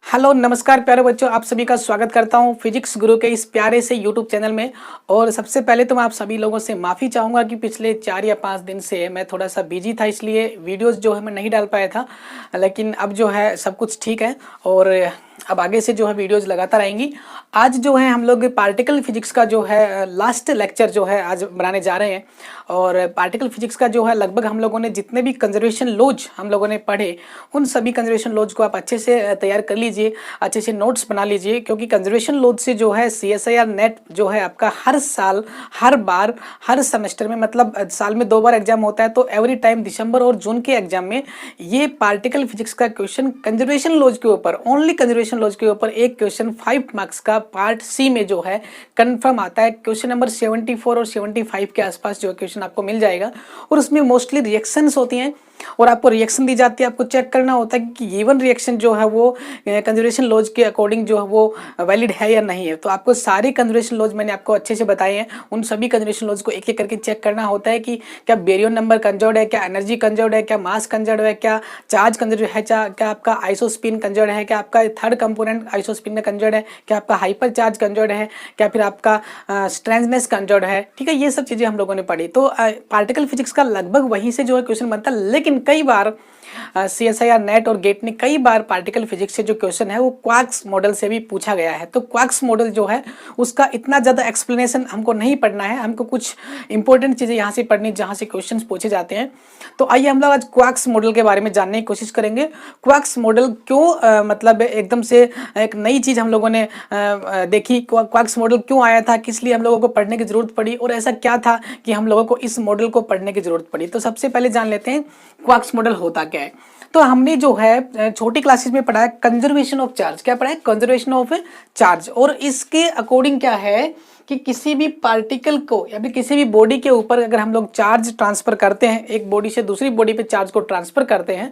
Hello नमस्कार प्यारे बच्चों, आप सभी का स्वागत करता हूं फिजिक्स गुरु के इस प्यारे से यूट्यूब चैनल में। और सबसे पहले तो मैं आप सभी लोगों से माफ़ी चाहूँगा कि पिछले 4 या 5 दिन से मैं थोड़ा सा बिजी था, इसलिए वीडियोस जो है मैं नहीं डाल पाया था। लेकिन अब जो है सब कुछ ठीक है और अब आगे से जो है वीडियोस लगातार आएंगी। आज जो है हम लोग पार्टिकल फिजिक्स का जो है लास्ट लेक्चर जो है आज बनाने जा रहे हैं। और पार्टिकल फिजिक्स का जो है लगभग हम लोगों ने जितने भी कंजर्वेशन लॉज हम लोगों ने पढ़े, उन सभी कंजर्वेशन लॉज को आप अच्छे से तैयार कर लीजिए, अच्छे से नोट्स बना लीजिए। क्योंकि कंजर्वेशन लॉज से जो है CSIR नेट जो है आपका हर साल, हर बार, हर सेमेस्टर में, मतलब साल में 2 बार एग्जाम होता है, तो एवरी टाइम दिसंबर और जून के एग्जाम में ये पार्टिकल फिजिक्स का क्वेश्चन कंजर्वेशन लॉज के ऊपर, ओनली कंजर्वेशन लॉज के ऊपर एक क्वेश्चन 5 मार्क्स का पार्ट सी में जो है कंफर्म आता है। क्वेश्चन नंबर 74 और 75 के आसपास जो क्वेश्चन आपको मिल जाएगा और उसमें मोस्टली रिएक्शंस होती हैं और आपको रिएक्शन दी जाती है। आपको चेक करना होता है कि गिवन रिएक्शन जो है वो कंजर्वेशन लॉज के अकॉर्डिंग जो है वो वैलिड है या नहीं है। तो आपको सारे कंजर्वेशन लॉज मैंने आपको अच्छे से बताए हैं। उन सभी कंजर्वेशन लॉज को एक एक करके चेक करना होता है कि क्या बेरियन नंबर कंजर्व्ड है, क्या एनर्जी कंजर्व्ड है, क्या मास कंजर्व्ड है, क्या चार्ज कंजर्व्ड है, क्या आपका आइसोस्पिन कंजर्व्ड है, क्या आपका थर्ड कंपोनेंट आइसोस्पिन में कंजर्व्ड है, क्या आपका हाइपर चार्ज कंजर्व्ड है, क्या फिर आपका स्ट्रेंथनेस कंजर्व्ड है। ठीक है, ये सब चीज़ें हम लोगों ने पढ़ी। तो पार्टिकल फिजिक्स का लगभग वहीं से जो है क्वेश्चन बनता है। लेकिन कई बार CSIR नेट और गेट ने कई बार पार्टिकल फिजिक्स से जो क्वेश्चन है वो क्वार्क्स मॉडल से भी पूछा गया है। तो क्वार्क्स मॉडल जो है उसका इतना ज़्यादा एक्सप्लेनेशन हमको नहीं पढ़ना है, हमको कुछ इंपॉर्टेंट चीज़ें यहाँ से पढ़नी जहाँ से क्वेश्चन पूछे जाते हैं। तो आइए हम लोग आज क्वार्क्स मॉडल के बारे में जानने की कोशिश करेंगे। क्वार्क्स मॉडल क्यों मतलब एकदम से एक नई चीज़ हम लोगों ने देखी, क्वार्क्स मॉडल क्यों आया था, किस लिए हम लोगों को पढ़ने की जरूरत पड़ी और ऐसा क्या था कि हम लोगों को इस मॉडल को पढ़ने की जरूरत पड़ी। तो सबसे पहले जान लेते हैं क्वार्क्स मॉडल होता क्या है। तो हमने जो है छोटी क्लासेस में पढ़ा है कंजर्वेशन ऑफ चार्ज। क्या पढ़ा है? Conservation of charge. और इसके अकॉर्डिंग क्या है कि किसी भी पार्टिकल को या फिर किसी भी बॉडी के ऊपर अगर हम लोग चार्ज ट्रांसफर करते हैं, एक बॉडी से दूसरी बॉडी पे चार्ज को ट्रांसफर करते हैं,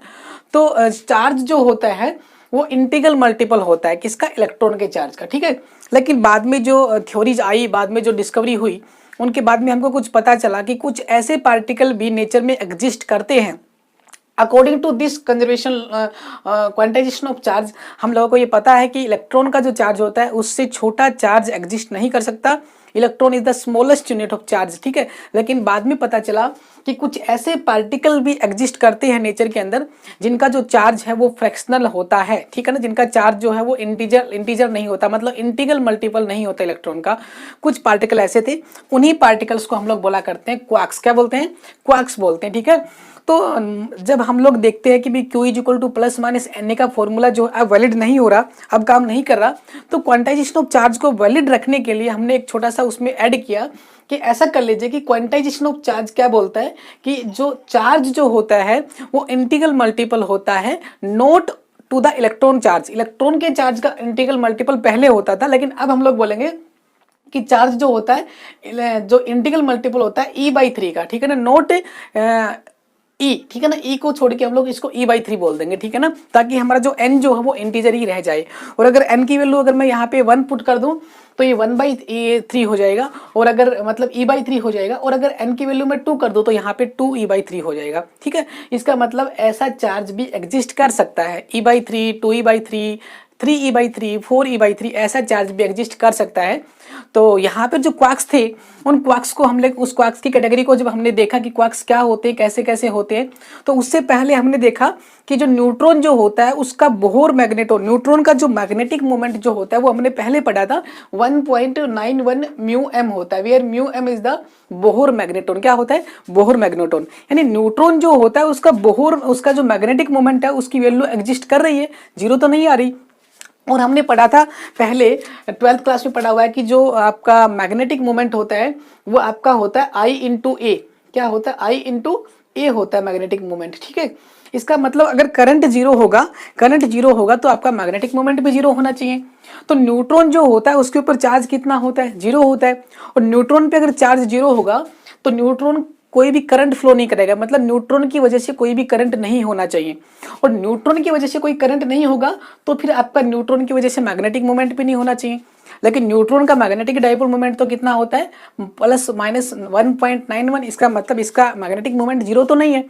तो चार्ज जो होता है वो इंटीग्रल मल्टीपल होता है किसका? इलेक्ट्रॉन के चार्ज का। ठीक है, लेकिन बाद में जो थ्योरीज आई, बाद में जो डिस्कवरी हुई, उनके बाद में हमको कुछ पता चला कि कुछ ऐसे पार्टिकल भी नेचर में एग्जिस्ट करते हैं। According to this conservation quantisation of charge, हम लोगों को ये पता है कि इलेक्ट्रॉन का जो चार्ज होता है उससे छोटा चार्ज एग्जिस्ट नहीं कर सकता। Electron is the smallest unit of charge. ठीक है, लेकिन बाद में पता चला कि कुछ ऐसे पार्टिकल भी एग्जिस्ट करते हैं नेचर के अंदर जिनका जो चार्ज है वो फ्रैक्शनल होता है। ठीक है ना, जिनका चार्ज जो है वो इंटीजर नहीं होता, मतलब इंटीग्रल मल्टीपल नहीं होता इलेक्ट्रॉन का। कुछ पार्टिकल ऐसे थे, उन्हीं पार्टिकल्स को हम लोग बोला करते हैं क्वार्क्स। क्या बोलते हैं? क्वार्क्स बोलते हैं। ठीक है, तो जब हम लोग देखते हैं कि भी Q is equal two plus minus Na का फॉर्मूला जो अब वैलिड नहीं हो रहा, अब काम नहीं कर रहा, तो क्वांटाइजेशन ऑफ चार्ज को वैलिड रखने के लिए हमने एक छोटा सा उसमें ऐड किया कि ऐसा कर लीजिए कि क्वांटाइजेशन ऑफ चार्ज क्या बोलता है कि जो चार्ज जो होता है वो इंटीग्रल मल्टीपल होता है not to the electron charge. Electron के चार्ज का इंटीग्रल मल्टीपल पहले होता था, लेकिन अब हम लोग बोलेंगे कि चार्ज जो होता है, जो इंटीग्रल मल्टीपल होता है E/3 का। ठीक है ना, नोट E। ठीक है ना, E को छोड़ के हम लोग इसको E/3 बोल देंगे। ठीक है ना, ताकि हमारा जो N जो है वो इंटीजर ही रह जाए। और अगर N की वैल्यू अगर मैं यहाँ पे 1 पुट कर दूं तो ये 1/3 हो जाएगा, और अगर मतलब E/3 हो जाएगा। और अगर N की वैल्यू मैं 2 कर दूं तो यहाँ पे 2E/3 हो जाएगा। ठीक है, इसका मतलब ऐसा चार्ज भी एग्जिस्ट कर सकता है। E/3, 2E/3, 3E/3, 4E/3 ऐसा चार्ज भी एग्जिस्ट कर सकता है। तो यहाँ पर जो क्वार्क्स थे, उन क्वार्क्स को हम लोग, उस क्वार्क्स की कैटेगरी को जब हमने देखा कि क्वार्क्स क्या होते हैं, कैसे कैसे होते हैं, तो उससे पहले हमने देखा कि जो न्यूट्रॉन जो होता है उसका बोहर मैग्नेटोन, न्यूट्रॉन का जो मैग्नेटिक मोमेंट जो होता है वो हमने पहले पढ़ा था 1.91 μm होता है, where μm is the Bohr magneton. क्या होता है? Bohr magneton. यानी न्यूट्रॉन जो होता है उसका बोहर, उसका जो मैग्नेटिक मोमेंट है उसकी वैल्यू एग्जिस्ट कर रही है, जीरो तो नहीं आ रही। और हमने पढ़ा था पहले 12th क्लास में पढ़ा हुआ है कि जो आपका मैग्नेटिक मोमेंट होता है वो आपका होता है I/A। क्या होता है? I/A होता है मैग्नेटिक मोमेंट। ठीक है, इसका मतलब अगर करंट जीरो होगा तो आपका मैग्नेटिक मोमेंट भी जीरो होना चाहिए। तो न्यूट्रॉन जो होता है उसके ऊपर चार्ज कितना होता है? जीरो होता है। और न्यूट्रॉन पे अगर चार्ज जीरो होगा तो न्यूट्रॉन कोई भी करंट फ्लो नहीं करेगा, मतलब न्यूट्रॉन की वजह से कोई भी करंट नहीं होना चाहिए। और न्यूट्रॉन की वजह से कोई करंट नहीं होगा तो फिर आपका न्यूट्रॉन की वजह से मैग्नेटिक मोमेंट भी नहीं होना चाहिए। लेकिन न्यूट्रॉन का मैग्नेटिक डाइपोल मोमेंट तो कितना होता है? Plus minus 1.91। इसका मतलब इसका मैग्नेटिक मोमेंट जीरो तो नहीं है।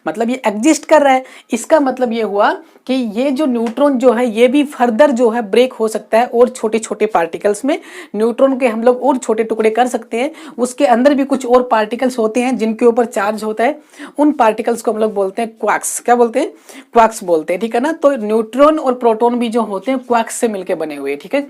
मतलब ये एग्जिस्ट कर रहा है। इसका मतलब ये हुआ कि ये जो न्यूट्रॉन जो है ये भी फर्दर जो है ब्रेक हो सकता है और छोटे छोटे पार्टिकल्स में। न्यूट्रॉन के हम लोग और छोटे टुकड़े कर सकते हैं, उसके अंदर भी कुछ और पार्टिकल्स होते हैं जिनके ऊपर चार्ज होता है, उन पार्टिकल्स को हम लोग बोलते हैं क्वार्क्स। क्या बोलते हैं? क्वार्क्स बोलते हैं, ठीक है ना। तो न्यूट्रॉन और प्रोटॉन भी जो होते हैं क्वार्क्स से मिलकर बने हुए, ठीक है।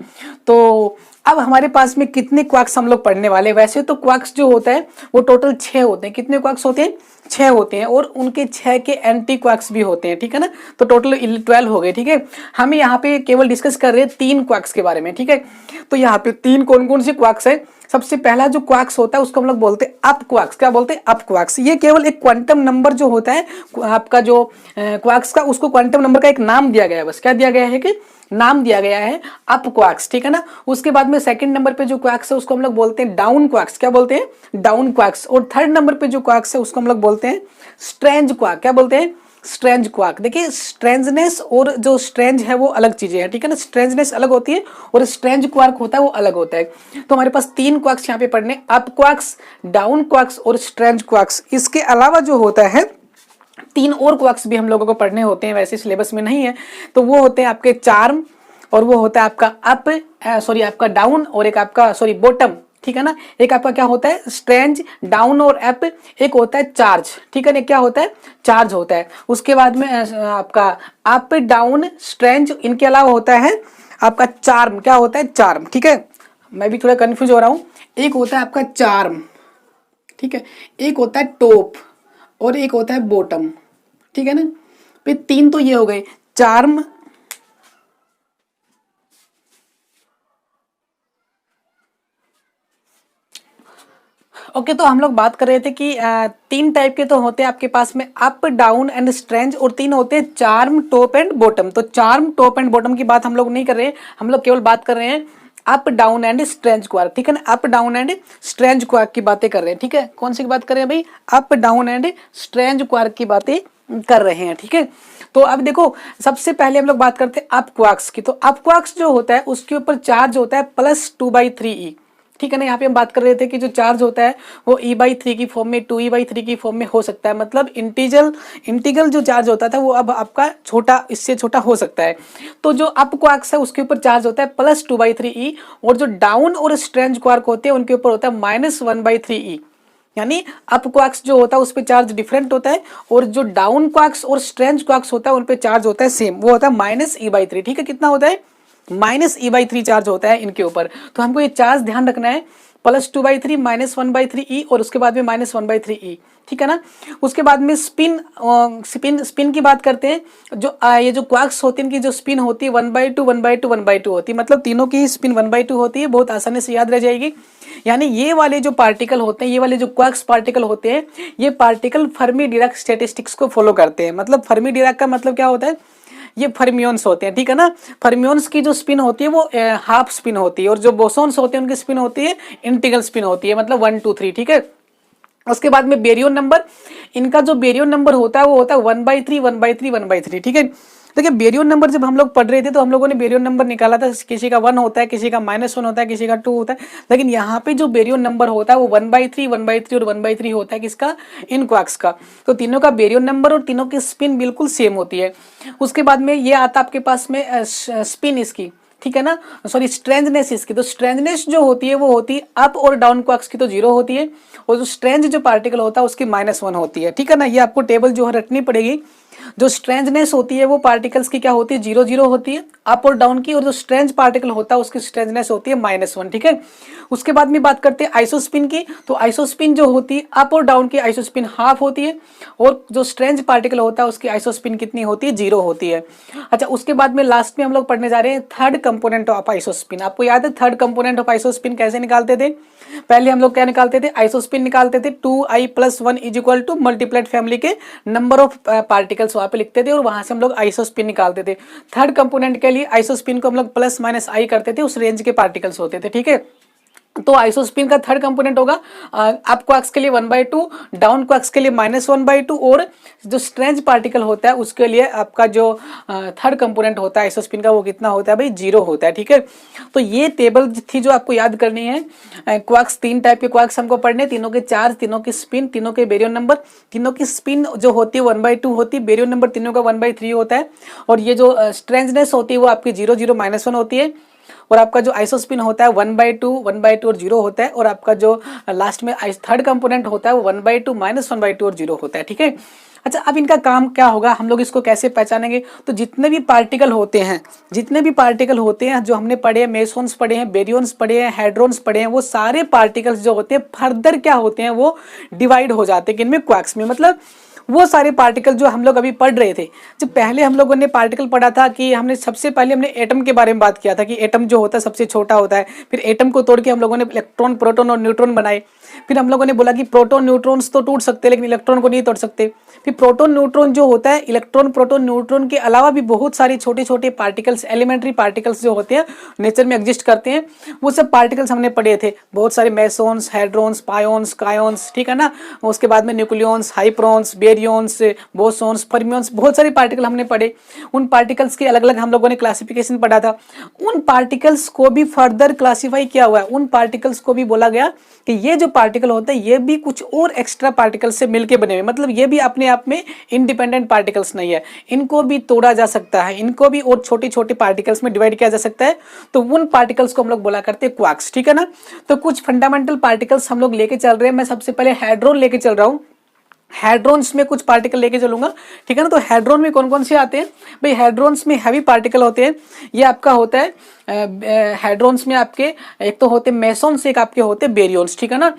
तो अब हमारे पास में कितने क्वार्क्स हम लोग पढ़ने वाले? वैसे तो क्वार्क्स जो होता है वो टोटल 6 होते हैं। कितने क्वार्क्स होते हैं? 6 होते हैं, और उनके 6 के एंटी क्वार्क्स भी होते हैं, ठीक है ना। तो टोटल 12 हो गए, ठीक है। हम यहाँ पे केवल डिस्कस कर रहे हैं 3 क्वार्क्स के बारे में, ठीक है। तो यहाँ पे 3 कौन कौन से क्वार्क्स है? सबसे पहला जो क्वार्क्स होता है उसको हम लोग बोलते हैं अप क्वार्क्स। क्या बोलते हैं? Up quarks. ये केवल एक क्वांटम नंबर जो होता है आपका जो क्वार्क्स का, उसको क्वांटम नंबर का एक नाम दिया गया है, बस। क्या दिया गया है? कि नाम दिया गया है अप क्वार्क्स, ठीक है ना। उसके बाद में सेकंड नंबर पे जो क्वार्क्स है उसको हम लोग बोलते हैं डाउन क्वार्क्स। क्या बोलते हैं? Down quarks. और थर्ड नंबर पे जो क्वार्क्स है उसको हम लोग बोलते हैं स्ट्रेंज क्वार्क। क्या बोलते हैं? Strange quark. देखिए, स्ट्रेंजनेस और जो स्ट्रेंज है वो अलग चीजें हैं, ठीक है ना। स्ट्रेंजनेस अलग होती है और स्ट्रेंज क्वार्क होता है वो अलग होता है। तो हमारे पास 3 क्वार्क्स यहाँ पे पढ़ने, अप क्वार्क्स, डाउन क्वार्क्स और स्ट्रेंज क्वार्क्स। इसके अलावा जो होता है 3 और क्वार्क्स भी हम लोगों को पढ़ने होते हैं, वैसे सिलेबस में नहीं है। तो वो होते हैं आपके चार्म, और वो होता है आपका आपका डाउन, और एक आपका बॉटम, ठीक है ना। एक आपका क्या होता है? स्ट्रेंज, डाउन और अप। एक होता है चार्ज, ठीक है ना। क्या होता है? चार्ज होता है। उसके बाद में आपका अप, डाउन, स्ट्रेंज, इनके अलावा होता है आपका चार्म। क्या होता है? चार्म, ठीक है। मैं भी थोड़ा कंफ्यूज हो रहा हूं। एक होता है आपका चार्म, ठीक है। एक होता है टॉप और एक होता है बॉटम, ठीक है ना। फिर 3 तो ये हो गए, चार्म, ओके। तो हम लोग बात कर रहे थे कि 3 टाइप के तो होते हैं आपके पास में, अप, डाउन एंड स्ट्रेंज, और 3 होते हैं चार्म, टॉप एंड बॉटम। तो चार्म, टॉप एंड बॉटम की बात हम लोग नहीं कर रहे हैं, हम लोग केवल बात कर रहे हैं up, down and strange quark, ठीक है ना। Up, down and strange quark की बातें कर रहे हैं, ठीक है। कौन सी की बात कर रहे हैं भाई? Up, down and strange quark की बातें कर रहे हैं, ठीक है। तो अब देखो, सबसे पहले हम लोग बात करते हैं अप क्वार्क्स की। तो अप क्वार्क्स जो होता है उसके ऊपर चार्ज होता है +2/3e, ठीक है ना। यहाँ पे हम बात कर रहे थे कि जो चार्ज होता है वो e/3 की फॉर्म में, 2e/3 की फॉर्म में हो सकता है। मतलब इंटीग्रल जो चार्ज होता था वो अब आपका छोटा, इससे छोटा हो सकता है। तो जो अप क्वार्क्स है उसके ऊपर चार्ज होता है +2/3e, और जो डाउन और स्ट्रेंज क्वार्क होते हैं उनके ऊपर होता है -1/3e। यानी अप क्वार्क्स जो होता है उस पर चार्ज डिफरेंट होता है, और जो डाउन क्वार्क्स और स्ट्रेंज क्वार्क्स होता है उन पर चार्ज होता है सेम, वो होता है -e/3, ठीक है। कितना होता है? -e/3 चार्ज होता है इनके ऊपर। तो हमको ये चार्ज ध्यान रखना है, +2/3 -1/3e, और उसके बाद में -1/3e, ठीक है ना। उसके बाद में स्पिन की बात करते हैं। जो ये जो क्वार्क्स होती है इनकी जो स्पिन होती है 1/2 1/2 1/2 होती है, मतलब तीनों की स्पिन 1/2 होती है। बहुत आसानी से याद रह जाएगी। यानी ये वाले जो पार्टिकल होते हैं, ये वाले जो क्वार्क्स पार्टिकल होते हैं, ये पार्टिकल फर्मी डिराक स्टैटिस्टिक्स को फॉलो करते हैं। मतलब फर्मी डिराक का मतलब क्या होता है? ये फर्मियोन्स होते हैं, ठीक है ना। फर्मियोन्स की जो स्पिन होती है वो हाफ स्पिन होती है, और जो बोसोन्स होते हैं उनकी स्पिन होती है इंटीग्रल स्पिन होती है, मतलब 1 2 3, ठीक है। उसके बाद में बेरियन नंबर, इनका जो बेरियन नंबर होता है वो होता है 1/3 1/3 1/3, ठीक है। देखिए, बेरियन नंबर जब हम लोग पढ़ रहे थे तो हम लोगों ने बेरियन नंबर निकाला था, किसी का 1 होता है, किसी का -1 होता है, किसी का 2 होता है। लेकिन यहाँ पे जो बेरियन नंबर होता है वो 1/3 1/3 और 1/3 होता है, किसका? इन क्वार्क्स का। तो तीनों का बेरियन नंबर और तीनों की स्पिन बिल्कुल सेम होती है। उसके बाद में ये आता है आपके पास में स्पिन इसकी, ठीक है ना, स्ट्रेंजनेस इसकी। तो स्ट्रेंजनेस जो होती है वो होती है अप और डाउन क्वार्क्स की तो 0 होती है, और जो स्ट्रेंज जो पार्टिकल होता है उसकी -1 होती है, ठीक है ना। ये आपको टेबल जो है रटनी पड़ेगी। जो स्ट्रेंजनेस होती है वो पार्टिकल्स की क्या होती है? 0 0 होती है, अप और डाउन की। और जो स्ट्रेंज पार्टिकल होता है उसकी स्ट्रेंजनेस होती है -1, ठीक है। उसके बाद में बात करते हैं आइसोस्पिन की। तो आइसोस्पिन जो होती है अप और डाउन की आइसोस्पिन हाफ होती है, और जो स्ट्रेंज पार्टिकल होता है उसकी आइसोस्पिन कितनी होती है? 0 होती है। अच्छा, उसके बाद में लास्ट में हम लोग पढ़ने जा रहे हैं थर्ड कंपोनेंट ऑफ आइसोस्पिन। आपको याद है थर्ड कंपोनेंट ऑफ आइसोस्पिन कैसे निकालते थे? पहले हम लोग क्या निकालते थे? आइसोस्पिन निकालते थे 2i+1 = मल्टीप्लाइड फैमिली के नंबर ऑफ पार्टिकल्स वहां पे लिखते थे, और वहां से हम लोग आइसोस्पिन निकालते थे। थर्ड कंपोनेंट के लिए आइसोस्पिन को हम लोग +- i करते थे, उस रेंज के पार्टिकल्स होते थे, ठीक है। तो आइसोस्पिन का थर्ड कंपोनेंट होगा अप क्वार्क्स के लिए 1/2, डाउन क्वार्क्स के लिए -1/2, और जो स्ट्रेंज पार्टिकल होता है उसके लिए आपका जो थर्ड कंपोनेंट होता है आइसोस्पिन का वो कितना होता है भाई, 0 होता है। ठीक है, तो ये टेबल थी जो आपको याद करनी है। क्वार्क्स, 3 टाइप के क्वार्क्स हमको पढ़ने, तीनों के चार्ज, तीनों की स्पिन, तीनों के बेरियन नंबर। तीनों की स्पिन जो होती है 1/2 होती है, बेरियन नंबर तीनों का 1/3 होता है, और ये जो स्ट्रेंजनेस होती है वो आपकी 0 0 -1 होती है, और आपका जो आइसोस्पिन होता है 1/2 1/2 और 0 होता है, और आपका जो लास्ट में थर्ड कंपोनेंट होता है वो 1/2 -1/2 और 0 होता है। ठीक है, अच्छा अब इनका काम क्या होगा, हम लोग इसको कैसे पहचानेंगे? तो जितने भी पार्टिकल होते हैं, जितने भी पार्टिकल होते हैं जो हमने पढ़े हैं, मेसोन्स पढ़े हैं, बेरियंस पढ़े हैं, हेड्रोन्स पढ़े हैं, वो सारे पार्टिकल्स जो होते हैं फर्दर क्या होते हैं, वो डिवाइड हो जाते हैं किनमें, क्वार्क्स में। मतलब वो सारे पार्टिकल जो हम लोग अभी पढ़ रहे थे, जब पहले हम लोगों ने पार्टिकल पढ़ा था कि हमने सबसे पहले हमने एटम के बारे में बात किया था कि एटम जो होता है सबसे छोटा होता है, फिर एटम को तोड़ के हम लोगों ने इलेक्ट्रॉन, प्रोटॉन और न्यूट्रॉन बनाए। फिर हम लोगों ने बोला कि प्रोटॉन न्यूट्रॉन्स तो टूट सकते हैं लेकिन इलेक्ट्रॉन को नहीं तोड़ सकते। फिर प्रोटॉन न्यूट्रॉन जो होता है, इलेक्ट्रॉन प्रोटॉन न्यूट्रॉन के अलावा भी बहुत सारे छोटे छोटे पार्टिकल्स, एलिमेंट्री पार्टिकल्स जो होते हैं नेचर में एग्जिस्ट करते हैं, वो सब पार्टिकल्स हमने पढ़े थे। बहुत सारे मेसोन्स, हेड्रोन्स, पायोन्स, कायोन्स, ठीक है ना। उसके बाद में न्यूक्लियॉन्स, हाइप्रॉन्स, बेरियंस, बोसोन्स, फर्मियंस, बहुत सारे पार्टिकल हमने पढ़े। उन पार्टिकल्स के अलग अलग हम लोगों ने क्लासिफिकेशन पढ़ा था। उन पार्टिकल्स को भी फर्दर क्लासिफाई किया हुआ है। उन पार्टिकल्स को भी बोला गया कि ये जो पार्टिकल होते हैं ये भी कुछ और एक्स्ट्रा पार्टिकल्स से मिलके बने हुए, मतलब ये भी अपने आप में इंडिपेंडेंट पार्टिकल्स नहीं है, इनको भी तोड़ा जा सकता है, इनको भी और छोटे छोटे पार्टिकल्स में डिवाइड किया जा सकता है। तो उन पार्टिकल्स को हम लोग बोला करते हैं क्वार्क्स, ठीक है ना। तो कुछ फंडामेंटल पार्टिकल्स हम लोग लेके चल रहे हैं। मैं सबसे पहले हेड्रोन लेके चल रहा हूँ, हेड्रोन्स में कुछ पार्टिकल लेके चलूंगा, ठीक है ना। तो हेड्रोन में कौन कौन से आते हैं भाई? हेड्रोन्स में हैवी पार्टिकल होते हैं। ये आपका होता है हेड्रोन्स में आपके एक तो होते मेसोन्स, एक आपके होते बेरियंस, ठीक है ना।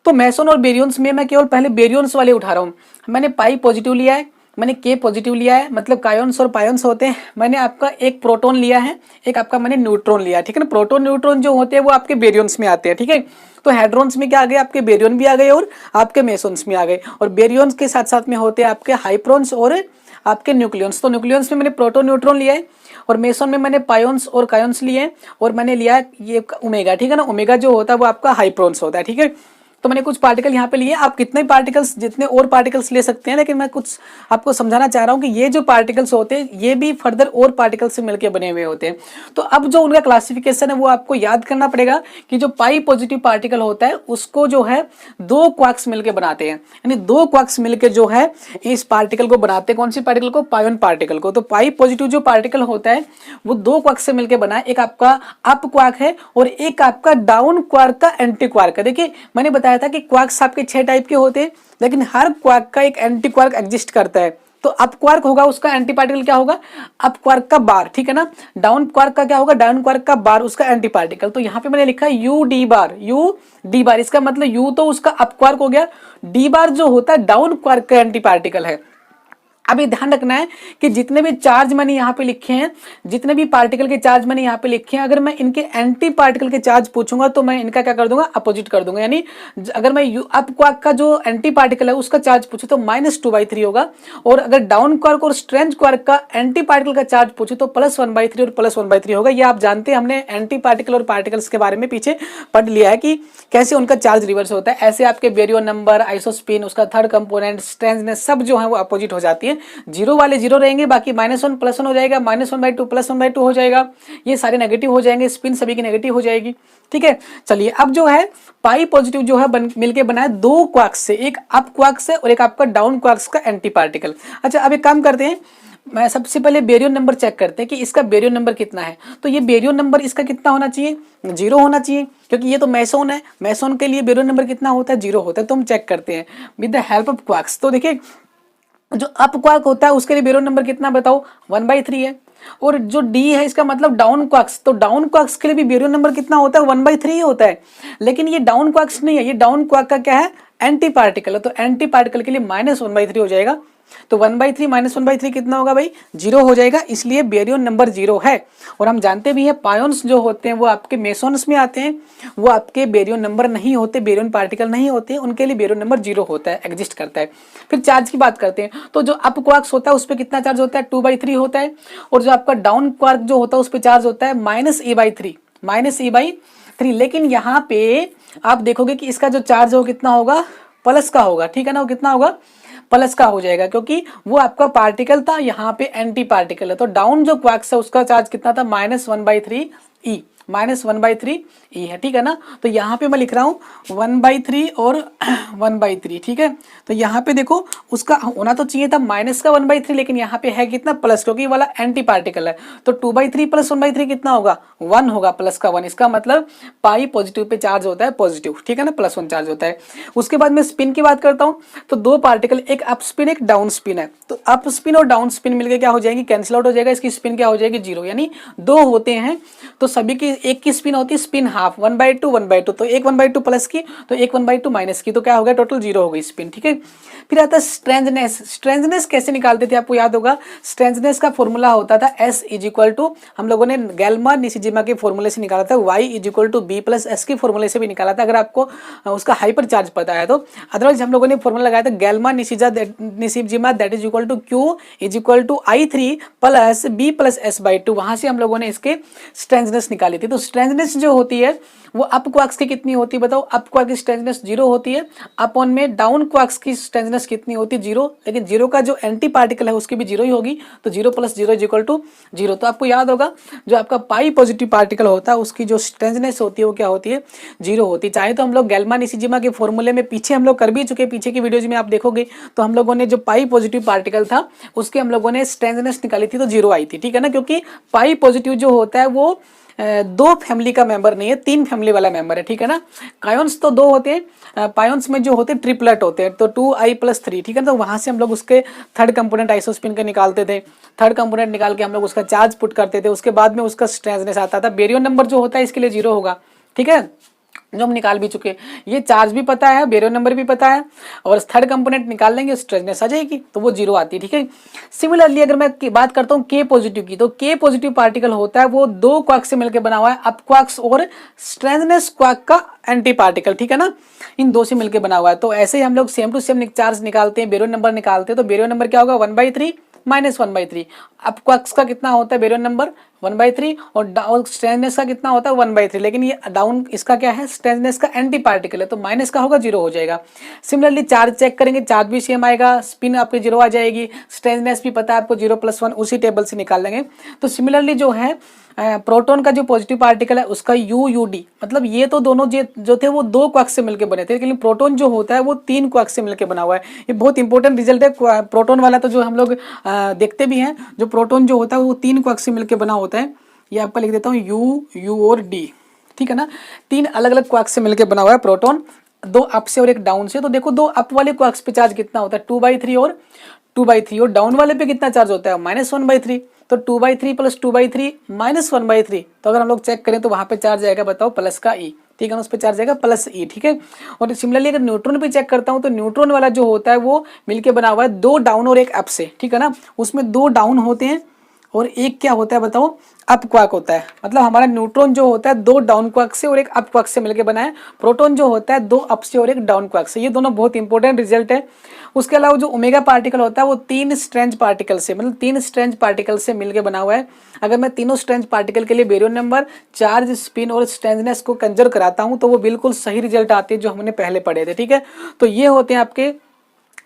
तो मेसोन और बेरियंस में मैं केवल पहले बेरियंस वाले उठा रहा हूँ। मैंने पाई पॉजिटिव लिया है, मैंने के पॉजिटिव लिया है, मतलब कायोन्स और पायोन्स होते हैं। मैंने आपका एक प्रोटॉन लिया है, एक आपका मैंने न्यूट्रॉन लिया है, ठीक है ना। प्रोटॉन न्यूट्रॉन जो होते हैं वो आपके बेरियंस में आते हैं, ठीक है। तो हेड्रोन्स में क्या आ गए, आपके बेरियन भी आ गए और आपके मेसोन्स में आ गए, और बेरियंस के साथ साथ में होते हैं आपके हाइप्रॉन्स और आपके न्यूक्लियंस। तो न्यूक्लियंस में मैंने प्रोटॉन न्यूट्रॉन लिया है, और मेसोन में मैंने पायोन्स और कायोन्स लिए, और मैंने लिया ये ओमेगा, ठीक है ना। ओमेगा जो होता है वो आपका हाइप्रॉन्स होता है, ठीक है। तो मैंने कुछ पार्टिकल यहाँ पे लिए। आप कितने पार्टिकल्स, जितने और पार्टिकल्स ले सकते हैं, लेकिन मैं कुछ आपको समझाना चाह रहा हूँ कि ये जो पार्टिकल्स होते हैं ये भी फर्दर और पार्टिकल्स से मिलकर बने हुए होते हैं। तो अब जो उनका क्लासिफिकेशन है वो आपको याद करना पड़ेगा कि जो पाई पॉजिटिव पार्टिकल होता है उसको जो है 2 क्वार्क्स मिलकर बनाते हैं, यानी 2 क्वार्क्स मिलकर जो है इस पार्टिकल को बनाते हैं। कौन सी पार्टिकल को? पायोन पार्टिकल को। तो पाई पॉजिटिव जो पार्टिकल होता है वो 2 क्वार्क्स से मिलकर बना है। एक आपका अप क्वार्क है और एक आपका डाउन क्वार्क का एंटी क्वार्क है। देखिए मैंने बताया था कि क्वार्क्स आपके 6 टाइप के होते हैं, लेकिन हर क्वार्क का एक एंटी क्वार्क एग्जिस्ट करता है। तो अप क्वार्क होगा उसका एंटी पार्टिकल क्या होगा? अप क्वार्क का बार, ठीक है ना। डाउन क्वार्क का क्या होगा? डाउन क्वार्क का बार, उसका एंटी पार्टिकल। तो यहाँ पे मैंने लिखा है यू डी बार, यू डी बार। इसका मतलब यू तो उसका अप क्वार्क हो गया, डी बार जो होता है डाउन क्वार्क का एंटी पार्टिकल है। अभी ध्यान रखना है कि जितने भी चार्ज मैंने यहाँ पे लिखे हैं, जितने भी पार्टिकल के चार्ज मैंने यहाँ पे लिखे हैं, अगर मैं इनके एंटी पार्टिकल के चार्ज पूछूंगा तो मैं इनका क्या कर दूंगा? अपोजिट कर दूंगा। यानी अगर मैं अप क्वार्क का जो एंटी पार्टिकल है उसका चार्ज पूछूं तो -2/3 होगा, और अगर डाउन क्वार्क और स्ट्रेंज क्वार्क का एंटी पार्टिकल का चार्ज पूछूं तो +1/3 और +1/3 होगा। ये आप जानते हैं, हमने एंटी पार्टिकल और पार्टिकल्स के बारे में पीछे पढ़ लिया है कि कैसे उनका चार्ज रिवर्स होता है। ऐसे आपके बेरियन नंबर, आइसोस्पिन, उसका थर्ड कंपोनेंट, स्ट्रेंजनेस सब जो है वो अपोजिट हो जाती है। 0 वाले 0 रहेंगे, बाकी -1 +1 हो जाएगा, -1/2 +1/2 हो जाएगा। ये सारे नेगेटिव हो जाएंगे, स्पिन सभी की नेगेटिव हो जाएगी, ठीक है। चलिए अब जो है पाई पॉजिटिव जो है मिलके बना है 2 क्वार्क्स से, एक अप क्वार्क से और एक आपका डाउन क्वार्क्स का एंटी पार्टिकल। अच्छा अब एक काम करते हैं, मैं सबसे पहले बेरियन नंबर चेक करते हैं कि इसका बेरियन नंबर कितना है। तो ये बेरियन नंबर इसका कितना होना चाहिए? 0 होना चाहिए, क्योंकि ये तो मेसोन है। मेसोन के लिए बेरियन नंबर कितना होता है? 0 होता है। तो हम चेक करते हैं with the help of quarks. तो देखिए जो अप क्वार्क होता है उसके लिए बेरियन नंबर कितना बताओ? 1/3 है। और जो डी है इसका मतलब डाउन क्वार्क्स, तो डाउन क्वार्क्स के लिए भी बेरियन नंबर कितना होता है? 1/3 होता है। लेकिन ये डाउन क्वार्क्स नहीं है, ये डाउन क्वार्क का क्या है? एंटी पार्टिकल है। तो एंटी पार्टिकल के लिए -1/3 हो जाएगा। तो 1/3 -1/3 कितना होगा भाई? 0 हो जाएगा, इसलिए बेरियन नंबर 0 है। और हम जानते भी हैं पायोन्स जो होते हैं वो आपके मेसोन्स में आते हैं, वो आपके बेरियन नंबर नहीं होते, बेरियन पार्टिकल नहीं होते, उनके लिए बेरियन नंबर 0 होता है, एग्जिस्ट करता है। फिर चार्ज की बात करते हैं, तो जो अप क्वार्क्स होता है उस पर कितना चार्ज होता है? 2/3 होता है। और जो आपका डाउन क्वार्क जो होता है उस पर चार्ज होता है -e/3, 3, लेकिन यहाँ पे आप देखोगे कि इसका जो चार्ज हो कितना होगा, प्लस का होगा, ठीक है ना, वो कितना होगा, प्लस का हो जाएगा, क्योंकि वो आपका पार्टिकल था, यहाँ पे एंटी पार्टिकल है। तो डाउन जो क्वार्क्स है उसका चार्ज कितना था, -1/3 ई, -1/3 ई है, ठीक है ना। तो यहाँ पे मैं लिख रहा हूँ 1/3 और 1/3, ठीक है। तो यहाँ पे देखो उसका होना तो चाहिए था माइनस का 1/3, लेकिन यहाँ पे है कितना, प्लस, क्योंकि वाला एंटी पार्टिकल है। तो 2/3 प्लस 1/3 कितना होगा, 1 होगा, प्लस का 1। इसका मतलब पाई पॉजिटिव पे चार्ज होता है, पॉजिटिव, ठीक है ना, +1 चार्ज होता है। उसके बाद में स्पिन की बात करता हूँ, तो दो पार्टिकल, एक अप स्पिन एक डाउन स्पिन है। तो अप स्पिन और डाउन स्पिन मिलकर क्या हो जाएगी, कैंसिल आउट हो जाएगा, इसकी स्पिन क्या हो जाएगी, 0, यानी 2 होते हैं तो सभी की एक की स्पिन होती है स्पिन हाफ, 1/2 1/2, तो एक 1/2 प्लस की तो एक 1/2 माइनस की, तो क्या हो गया, टोटल 0 हो गई स्पिन, ठीक है। फिर आता है स्ट्रेंजनेस। स्ट्रेंजनेस कैसे निकालते थे, आपको याद होगा, स्ट्रेंजनेस का फॉर्मूला होता था S = हम लोगों ने गैल्मा निशिजिमा के फॉर्मूले से निकाला था, Y = B + S के फॉर्मूले से भी निकाला था, अगर आपको उसका हाइपर चार्ज पता है तो। अदरवाइज हम लोगों ने फॉर्मूला लगाया था Gell Mann Nishijima that is equal to Q = I3 + B + S/2, वहां से हम लोगों ने इसके स्ट्रेंजनेस निकाली थी। तो स्ट्रेंजनेस जो होती है वो अप क्वार्क्स की कितनी होती है, बताओ, अप क्वार्क की स्ट्रेंजनेस 0 होती है, अपॉन में डाउन क्वार्क्स की स्ट्रेंजनेस कितनी होती है, 0, लेकिन 0 का जो एंटी पार्टिकल है उसकी भी 0 ही होगी, तो 0 + 0 = 0। तो आपको याद होगा जो आपका पाई पॉजिटिव पार्टिकल होता है उसकी जो स्ट्रेंजनेस होती है वो क्या होती है, 0 होती है। चाहे तो हम लोग गैल्मा निशिजिमा के फॉर्मूले में पीछे हम लोग कर भी चुके, पीछे की वीडियोज में आप देखोगे तो हम लोगों ने जो पाई पॉजिटिव पार्टिकल था उसके हम लोगों ने स्ट्रेंजनेस निकाली थी तो 0 आई थी, ठीक है ना, क्योंकि पाई पॉजिटिव जो होता है वो 2 फैमिली का मेंबर नहीं है, 3 फैमिली वाला मेंबर है, ठीक है ना। कायोन्स तो 2 होते हैं, पायोन्स में जो होते हैं ट्रिपलेट होते हैं, तो 2I + 3, ठीक है। तो वहां से हम लोग उसके थर्ड कंपोनेंट आइसोस्पिन का निकालते थे, थर्ड कंपोनेंट निकाल के हम लोग उसका चार्ज पुट करते थे, उसके बाद में उसका स्ट्रेंजनेस आता था। बेरियन नंबर जो होता है इसके लिए 0 होगा, ठीक है, जो हम निकाल भी चुके। ये चार्ज भी पता है, बेरियन नंबर भी पता है, और थर्ड कंपोनेंट निकाल लेंगे स्ट्रेंजनेस आ जाएगी, तो वो 0 आती है, ठीक है। सिमिलरली अगर मैं बात करता हूँ K पॉजिटिव की, तो K पॉजिटिव पार्टिकल होता है वो 2 क्वार्क से मिलकर बना हुआ है, अप क्वार्क्स और स्ट्रेंजनेस क्वार्क का एंटी पार्टिकल, ठीक है ना, इन 2 से मिलकर बना हुआ है। तो ऐसे ही हम लोग सेम टू सेम चार्ज निकालते हैं, बेरियन नंबर निकालते हैं, तो बेरियन नंबर क्या होगा, 1/3 -1/3। अप क्वार्क्स का कितना होता है बेरियन नंबर, 1/3, और डाउन स्ट्रेंजनेस का कितना होता है, 1/3, लेकिन ये डाउन इसका क्या है, स्ट्रेंजनेस का एंटी पार्टिकल है, तो माइनस का होगा, 0 हो जाएगा। सिमिलरली चार्ज चेक करेंगे, चार्ज भी सेम आएगा, स्पिन आपकी 0 आ जाएगी, स्ट्रेंजनेस भी पता है आपको 0 + 1 उसी टेबल से निकाल लेंगे। तो सिमिलरली जो है प्रोटॉन का जो पॉजिटिव पार्टिकल है उसका UUD, मतलब ये तो दोनों जो थे वो 2 क्वार्क से मिलकर बने थे, लेकिन प्रोटॉन जो होता है वो 3 क्वार्क से मिलकर बना हुआ है। ये बहुत इंपॉर्टेंट रिजल्ट है प्रोटॉन वाला, तो जो हम लोग देखते भी हैं, जो प्रोटॉन जो होता है वो 3 क्वार्क से मिलकर बना होता है। ये आपका लिख देता हूँ U और D, ठीक है ना, 3 अलग अलग क्वार्क से मिलकर बना हुआ है प्रोटॉन, 2 अप से और 1 डाउन से। तो देखो 2 अप वाले क्वार्क्स पे चार्ज कितना होता है, 2/3 और 2/3, और डाउन वाले पे कितना चार्ज होता है, -1/3। तो 2/3 + 2/3 -1/3, तो अगर हम लोग चेक करें तो वहां पे चार्ज आएगा, बताओ, प्लस का E, ठीक है ना, उस पर चार्ज आएगा +E, ठीक है। और सिमिलरली अगर न्यूट्रॉन पे चेक करता हूँ तो न्यूट्रॉन वाला जो होता है वो मिलके बना हुआ है 2 डाउन और 1 अप से, ठीक है ना, उसमें 2 डाउन होते हैं और एक क्या होता है, बताओ, अप क्वार्क होता है। मतलब हमारा न्यूट्रॉन जो होता है 2 डाउन क्वार्क से और 1 अप क्वार्क से मिलकर बना है, प्रोटॉन जो होता है 2 अप से और 1 डाउन क्वार्क से। ये दोनों बहुत इंपॉर्टेंट रिजल्ट है। उसके अलावा जो ओमेगा पार्टिकल होता है वो 3 स्ट्रेंज पार्टिकल से, मतलब 3 स्ट्रेंज पार्टिकल से मिलकर बना हुआ है। अगर मैं तीनों स्ट्रेंज पार्टिकल के लिए बेरियन नंबर, चार्ज, स्पिन और स्ट्रेंजनेस को कंजर्व कराता हूँ तो वो बिल्कुल सही रिजल्ट आते हैं जो हमने पहले पढ़े थे, ठीक है। तो ये होते हैं आपके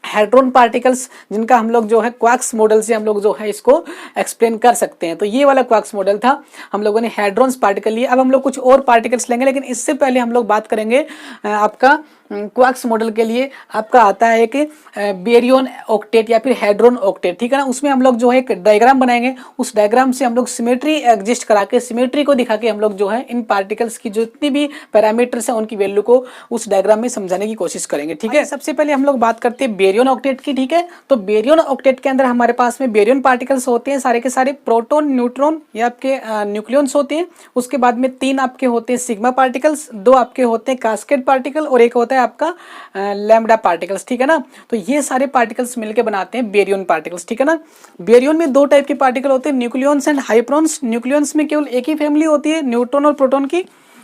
हेड्रॉन पार्टिकल्स, जिनका हम लोग जो है क्वार्क्स मॉडल से हम लोग जो है इसको एक्सप्लेन कर सकते हैं। तो ये वाला क्वार्क्स मॉडल था, हम लोगों ने हेड्रॉन्स पार्टिकल लिए। अब हम लोग कुछ और पार्टिकल्स लेंगे, लेकिन इससे पहले हम लोग बात करेंगे आपका क्वार्क्स मॉडल के लिए आपका आता है एक बेरियन ऑक्टेट या फिर हेड्रॉन ऑक्टेट, ठीक है ना। उसमें हम लोग जो है एक डायग्राम बनाएंगे, उस डायग्राम से हम लोग सिमेट्री एग्जिस्ट करा के, सिमेट्री को दिखा के हम लोग जो है इन पार्टिकल्स की जितनी भी पैरामीटर्स हैं उनकी वैल्यू को उस डायग्राम में समझाने की कोशिश करेंगे, ठीक है। सबसे पहले हम लोग बात करते हैं बेरियन ऑक्टेट की, ठीक है। तो बेरियन ऑक्टेट के अंदर हमारे पास में बेरियन पार्टिकल्स होते हैं सारे के सारे, प्रोटॉन, न्यूट्रॉन या आपके न्यूक्लियॉन्स होते हैं। उसके बाद में 3 आपके होते हैं सिग्मा पार्टिकल्स, 2 आपके होते हैं कास्केड पार्टिकल और एक होता है आपका लैम्बडा पार्टिकल्स, ठीक है ना। तो ये सारे पार्टिकल्स मिलकर बनाते हैं बेरियन पार्टिकल्स, ठीक है ना। बेरियन में 2 टाइप के पार्टिकल होते हैं, न्यूक्लियॉन्स एंड हाइप्रॉन्स। न्यूक्लियॉन्स में केवल एक ही फैमिली होती है, न्यूट्रॉन और प्रोटॉन की,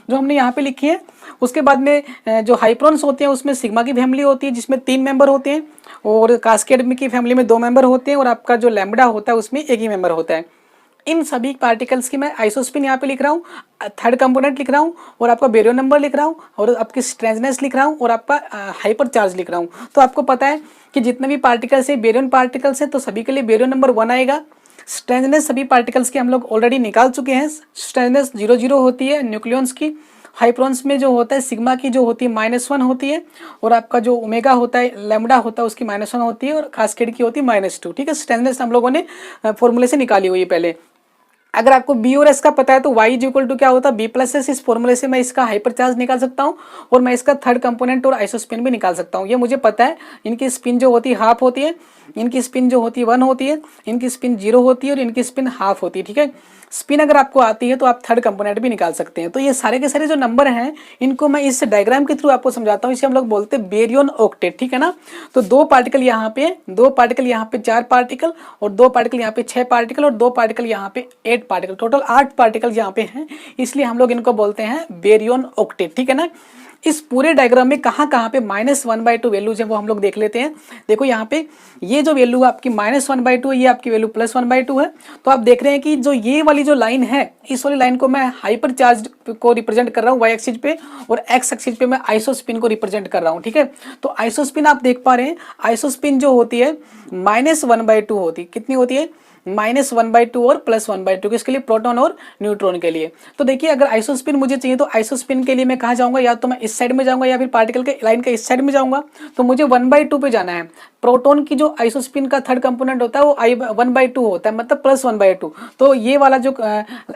जो हमने यहाँ पे लिखी है। उसके बाद में जो हाइप्रॉन्स होते हैं उसमें सिग्मा की फैमिली होती है जिसमें 3 मेंबर होते हैं, और कास्केड की फैमिली में 2 मेंबर होते हैं, और आपका जो लैम्बडा होता है उसमें एक ही मेंबर होता है। इन सभी पार्टिकल्स की मैं आइसोस्पिन यहाँ पे लिख रहा हूँ, थर्ड कंपोनेंट लिख रहा हूँ, और आपका बेरियन नंबर लिख रहा हूँ, और आपकी स्ट्रेंथनेस लिख रहा हूँ, और आपका हाइपर चार्ज लिख रहा हूँ। तो आपको पता है कि जितने भी पार्टिकल्स है बेरियन पार्टिकल्स हैं, तो सभी के लिए बेरियन नंबर 1 आएगा। स्ट्रेंथनेस सभी पार्टिकल्स की हम लोग ऑलरेडी निकाल चुके हैं, स्ट्रेंथनेस 0 होती है न्यूक्लियॉन्स की। हाइप्रॉन्स में जो होता है सिग्मा की जो होती है -1 होती है, और आपका जो ओमेगा होता है लैम्बडा होता है उसकी -1 होती है, और कास्केड की होती है -2। ठीक है, स्ट्रेंथनेस हम लोगों ने फॉर्मूले से निकाली हुई है पहले। अगर आपको बी और एस का पता है तो y इज इक्वल टू क्या होता है B+S। इस फॉर्मूले से मैं इसका हाइपर चार्ज निकाल सकता हूँ, और मैं इसका थर्ड कंपोनेंट और आइसोस्पिन भी निकाल सकता हूँ। ये मुझे पता है। इनकी स्पिन जो होती है हाफ होती है, इनकी स्पिन जो होती है 1 होती है, इनकी स्पिन 0 होती है, और इनकी स्पिन हाफ होती है। ठीक है, स्पिन अगर आपको आती है तो आप थर्ड कंपोनेंट भी निकाल सकते हैं। तो ये सारे के सारे जो नंबर हैं इनको मैं इस डायग्राम के थ्रू आपको समझाता हूँ। इसे हम लोग बोलते हैं बेरियन ऑक्टेट। ठीक है ना, तो 2 पार्टिकल यहाँ पे, 2 पार्टिकल यहाँ पे 4 पार्टिकल, और 2 पार्टिकल यहाँ पे 6 पार्टिकल, और 2 पार्टिकल यहाँ पे 8 पार्टिकल, टोटल 8 पार्टिकल यहाँ पे हैं, इसलिए हम लोग इनको बोलते हैं बेरियन ऑक्टेट। ठीक है ना, इस पूरे डायग्राम में कहाँ कहाँ पे -1/2 वैल्यूज है वो हम लोग देख लेते हैं। देखो यहाँ पे ये जो वैल्यू आपकी -1/2 है, ये आपकी वैल्यू +1/2 है। तो आप देख रहे हैं कि जो ये वाली जो लाइन है, इस वाली लाइन को मैं हाइपर चार्ज को रिप्रेजेंट कर रहा हूँ y एक्सिस पे, और x एक्सिस पे मैं आइसोस्पिन को रिप्रेजेंट कर रहा हूँ। ठीक है, तो आइसोस्पिन आप देख पा रहे हैं, आइसोस्पिन जो होती है -1/2 होती है। कितनी होती है? -1/2 और +1/2, किसके लिए? प्रोटॉन और न्यूट्रॉन के लिए। तो देखिए अगर आइसोस्पिन मुझे चाहिए तो आइसोस्पिन के लिए मैं कहाँ जाऊँगा? या तो मैं इस साइड में जाऊँगा या फिर पार्टिकल के लाइन के इस साइड में जाऊँगा। तो मुझे 1/2 पे जाना है। प्रोटॉन की जो आइसोस्पिन का थर्ड कंपोनेंट होता है वो 1/2 होता है, मतलब +1/2। तो ये वाला जो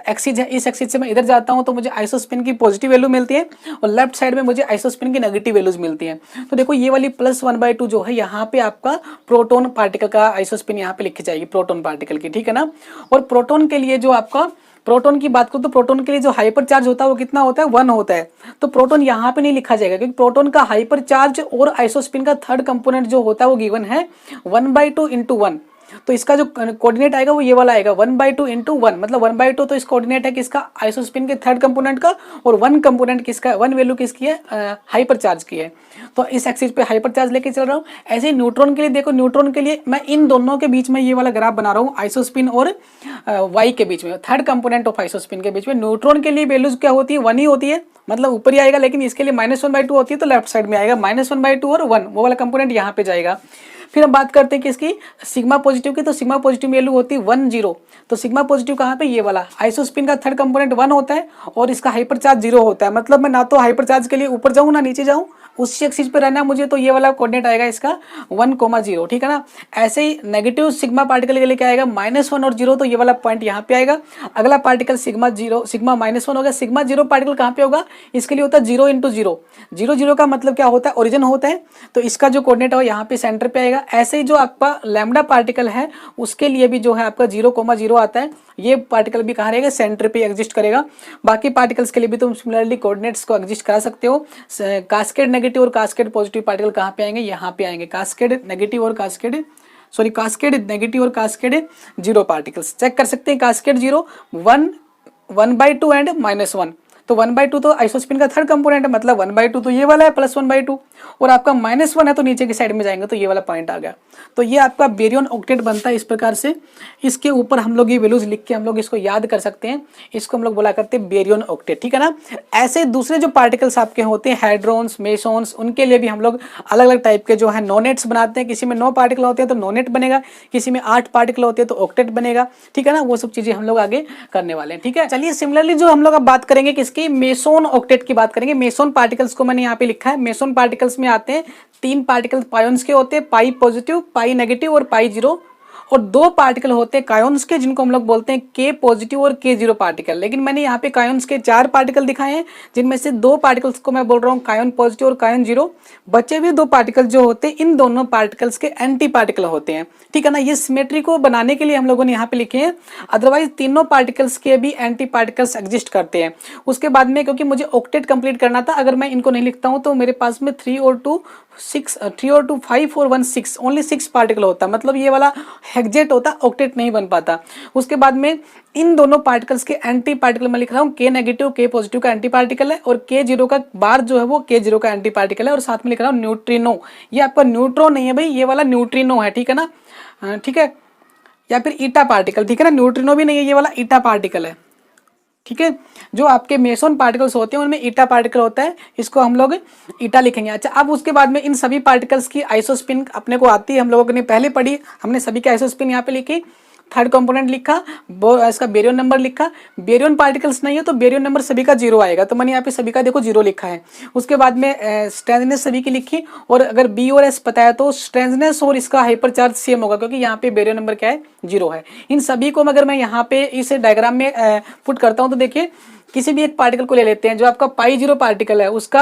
एक्सिस है, इस एक्सिस से मैं इधर जाता हूँ तो मुझे आइसोस्पिन की पॉजिटिव वैल्यू मिलती है, और लेफ्ट साइड में मुझे आइसोस्पिन की नेगेटिव वैल्यूज मिलती है। तो देखो ये वाली +1/2 जो है यहाँ पे आपका प्रोटॉन पार्टिकल का आइसोस्पिन यहाँ पे लिखी जाएगी, प्रोटॉन पार्टिकल की। ठीक है ना, और प्रोटॉन के लिए जो आपका प्रोटॉन की बात करूं तो प्रोटॉन के लिए जो हाइपर चार्ज होता है वो कितना होता है? 1 होता है। तो प्रोटॉन यहाँ पे नहीं लिखा जाएगा, क्योंकि प्रोटॉन का हाइपर चार्ज और आइसोस्पिन का थर्ड कंपोनेंट जो होता है वो गिवन है 1/2 × 1। तो इसका जो कोऑर्डिनेट आएगा वो ये वाला आएगा 1/2 × 1, मतलब 1/2 तो इस कोऑर्डिनेट है किसका? आइसोस्पिन के थर्ड कंपोनेंट का, और 1 कंपोनेंट किसका? 1 वैल्यू किसकी है? हाइपर चार्ज की है। तो इस एक्सिस पे हाइपर चार्ज लेके चल रहा हूँ। ऐसे ही न्यूट्रॉन के लिए देखो, न्यूट्रॉन के लिए मैं इन दोनों के बीच में ये वाला ग्राफ बना रहा हूँ, आइसोस्पिन और वाई के बीच में, थर्ड कंपोनेंट ऑफ आइसोस्पिन के बीच में। न्यूट्रॉन के लिए वैल्यूज क्या होती है? 1 ही होती है, मतलब ऊपर ही आएगा, लेकिन इसके लिए -1/2 होती है, तो लेफ्ट साइड में आएगा -1/2 और 1, वो वाला कंपोनेंट यहाँ पे जाएगा। फिर हम बात करते हैं किसकी? सिग्मा पॉजिटिव की। तो सिग्मा पॉजिटिव वैल्यू होती है 1 0। तो सिग्मा पॉजिटिव कहाँ पे? ये वाला। आइसोस्पिन का थर्ड कंपोनेंट 1 होता है, और इसका हाइपर चार्ज 0 होता है, मतलब मैं ना तो हाइपर चार्ज के लिए ऊपर जाऊँ ना नीचे जाऊँ, उसी एक्सिस पे रहना है मुझे। तो ये वाला कोऑर्डिनेट आएगा इसका 1, 0। ठीक है ना, ऐसे ही नेगेटिव सिग्मा पार्टिकल के लिए क्या आएगा? -1 और 0, तो ये वाला पॉइंट यहाँ पे आएगा। अगला पार्टिकल सिग्मा -1 हो गया। सिग्मा 0 पार्टिकल कहाँ पे होगा? इसके लिए होता है 0 × 0। 0 0 का मतलब क्या होता है? ओरिजिन होता है, तो इसका जो कोऑर्डिनेट है यहाँ पे सेंटर पे आएगा। ऐसे ही जो आपका लैम्बडा पार्टिकल है उसके लिए भी जो है आपका 0, 0 आता है। ये पार्टिकल भी कहाँ रहेगा? सेंटर पे एग्जिस्ट करेगा। बाकी पार्टिकल्स के लिए भी तुम सिमिलरली कोऑर्डिनेट्स को एग्जिस्ट करा सकते हो। कास्केड नेगेटिव और कास्केड पॉजिटिव पार्टिकल कहाँ पे आएंगे? यहाँ पे आएंगे। कास्केड नेगेटिव और कास्केड 0 पार्टिकल्स चेक कर सकते हैं। Cascade 0, 1, 1/2 and -1। तो 1/2 तो आइसोस्पिन का थर्ड कंपोनेंट है, मतलब 1/2 तो ये वाला है, +1/2, और आपका -1 है तो नीचे की साइड में जाएंगे तो ये वाला पॉइंट आ गया। तो ये आपका बेरियन ऑक्टेट बनता है इस प्रकार से। इसके ऊपर हम लोग ये वैल्यूज लिख के हम लोग इसको याद कर सकते हैं। इसको हम लोग बोला करते हैं बेरियन ऑक्टेट। ठीक है ना, ऐसे दूसरे जो पार्टिकल्स आपके होते हैं हाइड्रोन्स, मेसोन्स, उनके लिए भी हम लोग अलग अलग टाइप के जो है नोनेट्स बनाते हैं। किसी में 9 पार्टिकल होते हैं तो नोनेट बनेगा, किसी में 8 पार्टिकल होते हैं तो ऑक्टेट बनेगा। ठीक है ना, वो सब चीजें हम लोग आगे करने वाले हैं। ठीक है, चलिए सिमिलरली जो हम लोग अब बात करेंगे किसकी? मेसोन ऑक्टेट की बात करेंगे। मेसोन पार्टिकल्स को मैंने यहाँ पे लिखा है। मेसोन पार्टिकल्स में आते हैं 3 पार्टिकल पायोन्स के होते हैं, पाई पॉजिटिव, पाई नेगेटिव और पाई 0, और 2 पार्टिकल होते हैं कायोन्स के, जिनको हम लोग बोलते हैं के पॉजिटिव और के 0 पार्टिकल। लेकिन मैंने यहाँ पे कायोन्स के 4 पार्टिकल दिखाए हैं, जिनमें से 2 पार्टिकल्स को मैं बोल रहा हूँ कायोन पॉजिटिव और कायोन 0। बचे हुए 2 पार्टिकल जो होते हैं इन दोनों पार्टिकल्स के एंटी पार्टिकल होते हैं। ठीक है ना, ये सिमेट्री को बनाने के लिए हम लोगों ने यहाँ पे लिखे हैं। अदरवाइज तीनों पार्टिकल्स के भी एंटी पार्टिकल्स एग्जिस्ट करते हैं। उसके बाद में क्योंकि मुझे ऑक्टेट कंप्लीट करना था, अगर मैं इनको नहीं लिखता हूँ तो मेरे पास में 3 और 2 5 और 1 6, ओनली 6 पार्टिकल होता, मतलब ये वाला हेक्सेट होता, ऑक्टेट नहीं बन पाता। उसके बाद में इन दोनों पार्टिकल्स के एंटी पार्टिकल मैं लिख रहा हूँ, के नेगेटिव के पॉजिटिव का एंटी पार्टिकल है, और के 0 का बार जो है वो के 0 का एंटी पार्टिकल है, और साथ में लिख रहा हूँ न्यूट्रिनो। ये आपका न्यूट्रॉन नहीं है भाई, ये वाला न्यूट्रिनो है। ठीक है ना, ठीक है, या फिर ईटा पार्टिकल, ठीक है ना। न्यूट्रिनो भी नहीं है, ये वाला ईटा पार्टिकल है, ठीक है। जो आपके मेसोन पार्टिकल्स होते हैं उनमें ईटा पार्टिकल होता है, इसको हम लोग ईटा लिखेंगे। अच्छा, अब उसके बाद में इन सभी पार्टिकल्स की आइसोस्पिन अपने को आती है, हम लोगों ने पहले पढ़ी, हमने सभी की आइसोस्पिन यहाँ पे लिखी, थर्ड कंपोनेंट लिखा, इसका बेरियन नंबर लिखा। बेरियन पार्टिकल्स नहीं है तो बेरियन नंबर सभी का 0 आएगा, तो मैंने यहाँ पे सभी का देखो 0 लिखा है। उसके बाद में स्ट्रेंथनेस सभी की लिखी, और अगर बी और एस पता है तो स्ट्रेंथनेस और इसका हाइपर चार्ज सेम होगा, क्योंकि यहाँ पे बेरियन नंबर क्या है, 0 है। इन सभी को अगर मैं यहाँ पे इस डायग्राम में पुट करता हूँ तो देखिए, किसी भी एक पार्टिकल को ले लेते हैं, जो आपका पाई 0 पार्टिकल है उसका